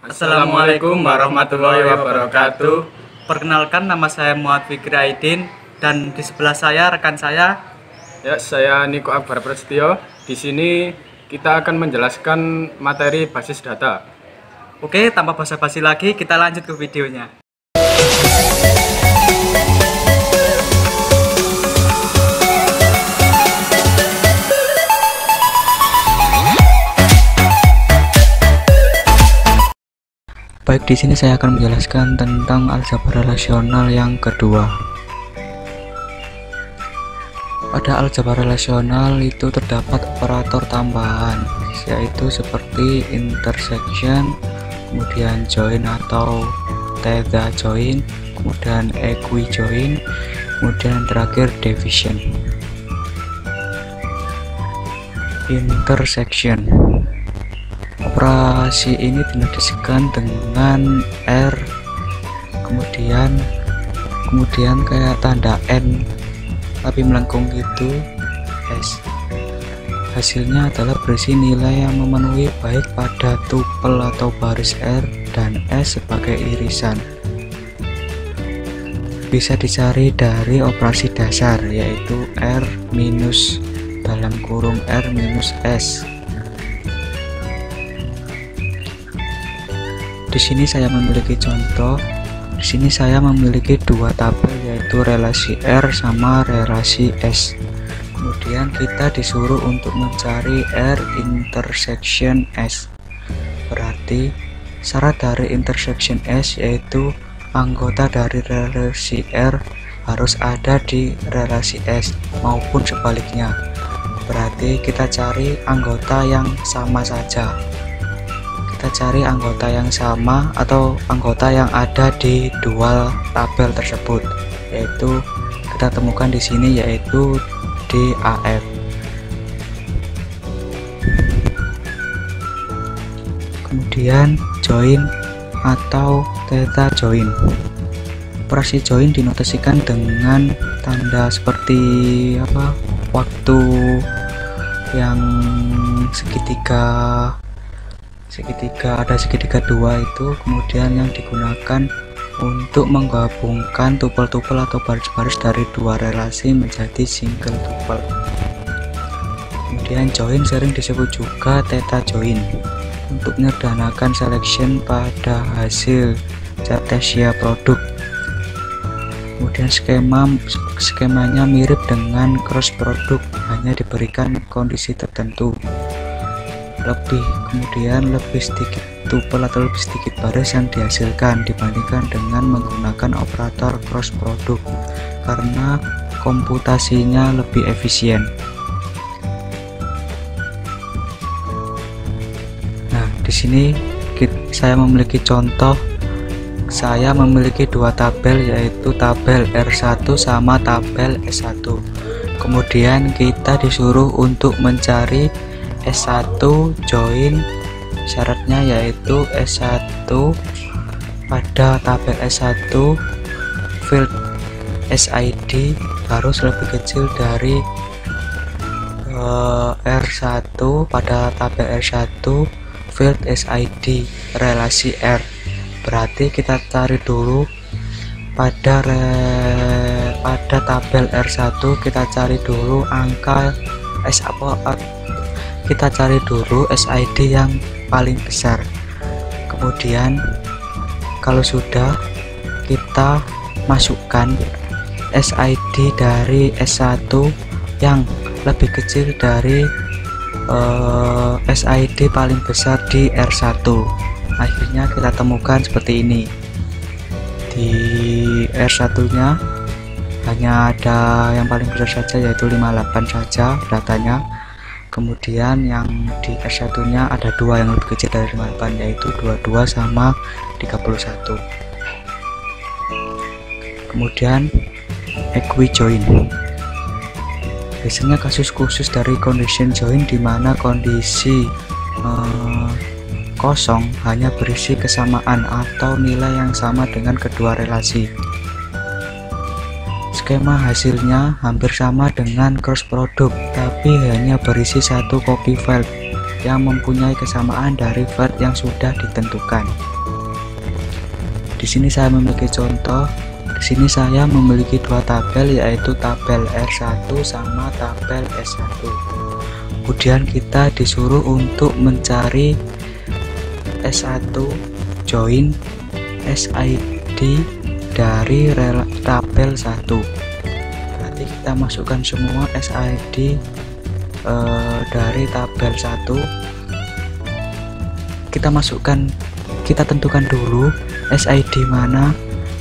Assalamualaikum warahmatullahi wabarakatuh. Perkenalkan, nama saya Muhammad Fikri Aidin dan di sebelah saya rekan saya. Ya, saya Niko Akbar Prasetyo. Di sini kita akan menjelaskan materi basis data. Oke, tanpa basa-basi lagi kita lanjut ke videonya. Baik, di sini saya akan menjelaskan tentang aljabar relasional yang kedua. Pada aljabar relasional itu terdapat operator tambahan, yaitu seperti intersection, kemudian join atau theta join, kemudian equi join, kemudian terakhir division. Intersection. Operasi ini dinotasikan dengan R, kemudian kayak tanda N tapi melengkung gitu, S. Hasilnya adalah berisi nilai yang memenuhi baik pada tupel atau baris R dan S sebagai irisan. Bisa dicari dari operasi dasar, yaitu R minus dalam kurung R minus S. Di sini saya memiliki contoh. Di sini saya memiliki dua tabel, yaitu relasi R sama relasi S. Kemudian kita disuruh untuk mencari R intersection S. Berarti syarat dari intersection S yaitu anggota dari relasi R harus ada di relasi S maupun sebaliknya. Berarti kita cari anggota yang sama saja. Kita cari anggota yang sama atau anggota yang ada di dual tabel tersebut, yaitu kita temukan di sini, yaitu DAF. Kemudian join atau theta join. Operasi join dinotasikan dengan tanda seperti waktu yang ada segitiga dua itu, kemudian yang digunakan untuk menggabungkan tupel-tupel atau baris-baris dari dua relasi menjadi single tupel. Kemudian join sering disebut juga theta join untuk menyederhanakan selection pada hasil Cartesia produk. Kemudian skemanya mirip dengan cross produk, hanya diberikan kondisi tertentu. Kemudian lebih sedikit tupel atau lebih sedikit baris yang dihasilkan dibandingkan dengan menggunakan operator cross product karena komputasinya lebih efisien. Nah, di sini saya memiliki contoh. Saya memiliki dua tabel, yaitu tabel R1 sama tabel S1. Kemudian kita disuruh untuk mencari S1 join, syaratnya yaitu S1 pada tabel S1 field SID harus lebih kecil dari R1 pada tabel R1 field SID relasi R. Berarti kita cari dulu pada tabel R1, kita cari dulu angka kita cari dulu SID yang paling besar. Kemudian kalau sudah, kita masukkan SID dari S1 yang lebih kecil dari SID paling besar di R1. Akhirnya kita temukan seperti ini. Di R1 nya hanya ada yang paling besar saja, yaitu 58 saja datanya. Kemudian yang di S1 nya ada dua yang lebih kecil dari 58, yaitu 22 sama 31. Kemudian equi join. Biasanya kasus khusus dari condition join di mana kondisi kosong hanya berisi kesamaan atau nilai yang sama dengan kedua relasi. Skema hasilnya hampir sama dengan cross product, tapi hanya berisi satu copy file yang mempunyai kesamaan dari file yang sudah ditentukan. di sini saya memiliki contoh. Di sini saya memiliki dua tabel, yaitu tabel R1 sama tabel S1. Kemudian kita disuruh untuk mencari S1 join SID dari tabel 1. Berarti kita masukkan semua SID dari tabel 1. Kita tentukan dulu SID mana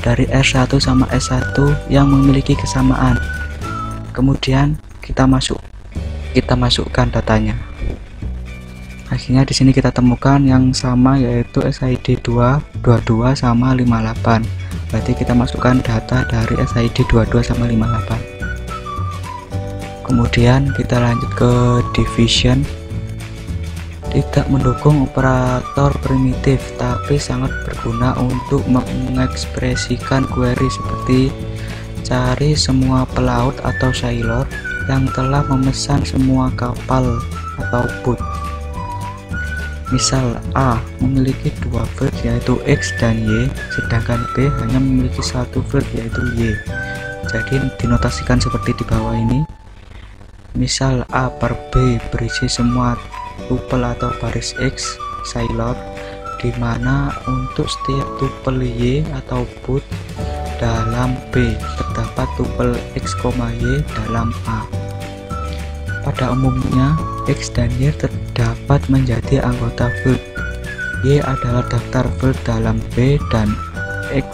dari R1 sama S1 yang memiliki kesamaan. Kemudian kita masukkan datanya. Akhirnya di sini kita temukan yang sama, yaitu SID 22 sama 58. Berarti kita masukkan data dari SID 22 sama 58. Kemudian kita lanjut ke division. Tidak mendukung operator primitif, tapi sangat berguna untuk mengekspresikan query seperti cari semua pelaut atau sailor yang telah memesan semua kapal atau boat. Misal A memiliki dua field yaitu X dan Y, sedangkan B hanya memiliki satu field yaitu Y. Jadi dinotasikan seperti di bawah ini. Misal A per B berisi semua tuple atau baris X sailor, di mana untuk setiap tuple Y atau boot dalam B terdapat tuple X, Y dalam A. Pada umumnya X dan Y terdapat menjadi anggota field. Y adalah daftar field dalam B dan X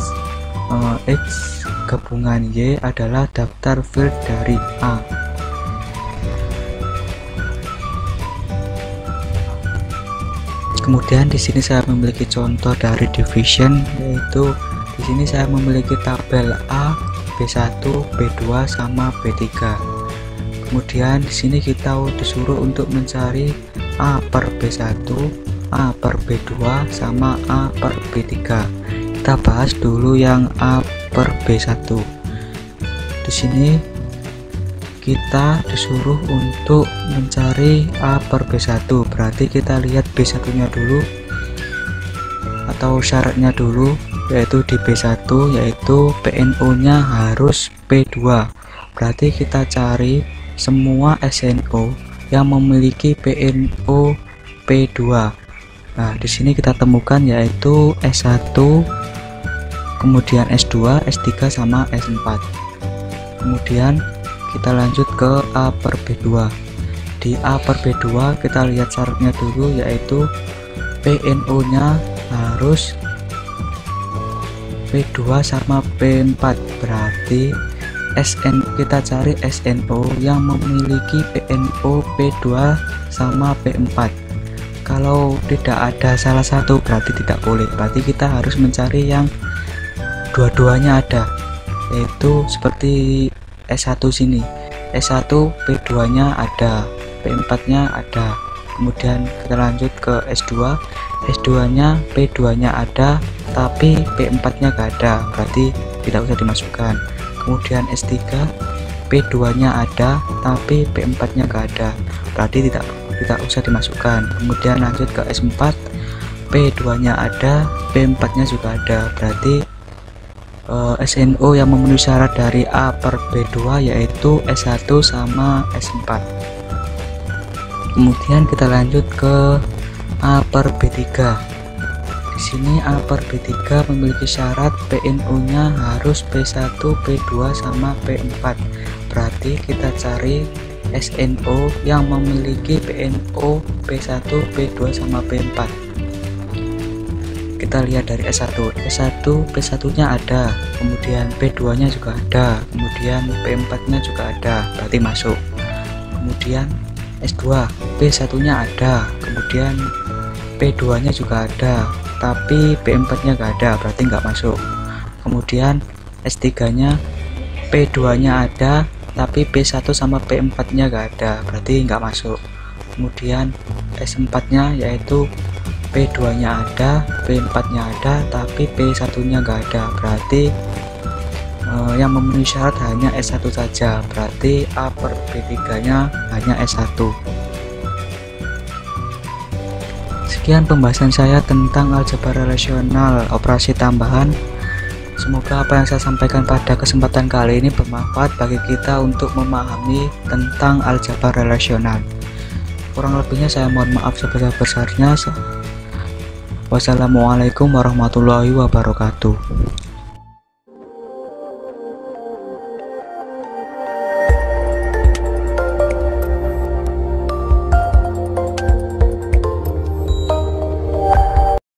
gabungan Y adalah daftar field dari A. Kemudian di sini saya memiliki contoh dari division, yaitu di sini saya memiliki tabel A, B1, B2 sama B3. Kemudian di sini kita disuruh untuk mencari A per B1, A per B2 sama A per B3. Kita bahas dulu yang A per B1. Di sini kita disuruh untuk mencari A per B1, berarti kita lihat B1 nya dulu atau syaratnya dulu, yaitu di B1 yaitu PNO nya harus P2. Berarti kita cari semua SNO yang memiliki PNO P2. Nah, di sini kita temukan yaitu S1, kemudian S2, S3 sama S4. Kemudian kita lanjut ke A per B2. Di A per B2 kita lihat syaratnya dulu, yaitu PNO nya harus P2 sama P4. Berarti kita cari SNO yang memiliki PNO P2 sama P4. Kalau tidak ada salah satu berarti tidak boleh, berarti kita harus mencari yang dua-duanya ada, yaitu seperti S1 sini, S1 P2 nya ada, P4 nya ada. Kemudian kita lanjut ke S2, S2 nya P2 nya ada tapi P4 nya gak ada, berarti tidak usah dimasukkan. Kemudian S3, P2 nya ada tapi P4 nya gak ada, berarti tidak usah dimasukkan. Kemudian lanjut ke S4, P2 nya ada, P4 nya juga ada, berarti SNO yang memenuhi syarat dari A per B2 yaitu S1 sama S4. Kemudian kita lanjut ke A per B3. Di sini A per B3 memiliki syarat PNO nya harus P1, P2 sama P4. Berarti kita cari SNO yang memiliki PNO P1, P2 sama P4. Kita lihat dari S1, P1 nya ada, kemudian P2 nya juga ada, kemudian P4 nya juga ada, berarti masuk. Kemudian S2, P1 nya ada, kemudian P2 nya juga ada, tapi P4 nya gak ada, berarti nggak masuk. Kemudian S3 nya, P2 nya ada tapi P1 sama P4 nya gak ada, berarti nggak masuk. Kemudian S4 nya yaitu P2 nya ada, P4 nya ada, tapi P1 nya gak ada, berarti yang memenuhi syarat hanya S1 saja, berarti A per B3 nya hanya S1. Sekian pembahasan saya tentang aljabar relasional operasi tambahan. Semoga apa yang saya sampaikan pada kesempatan kali ini bermanfaat bagi kita untuk memahami tentang aljabar relasional. Kurang lebihnya saya mohon maaf sebesar-besarnya. Wassalamualaikum warahmatullahi wabarakatuh.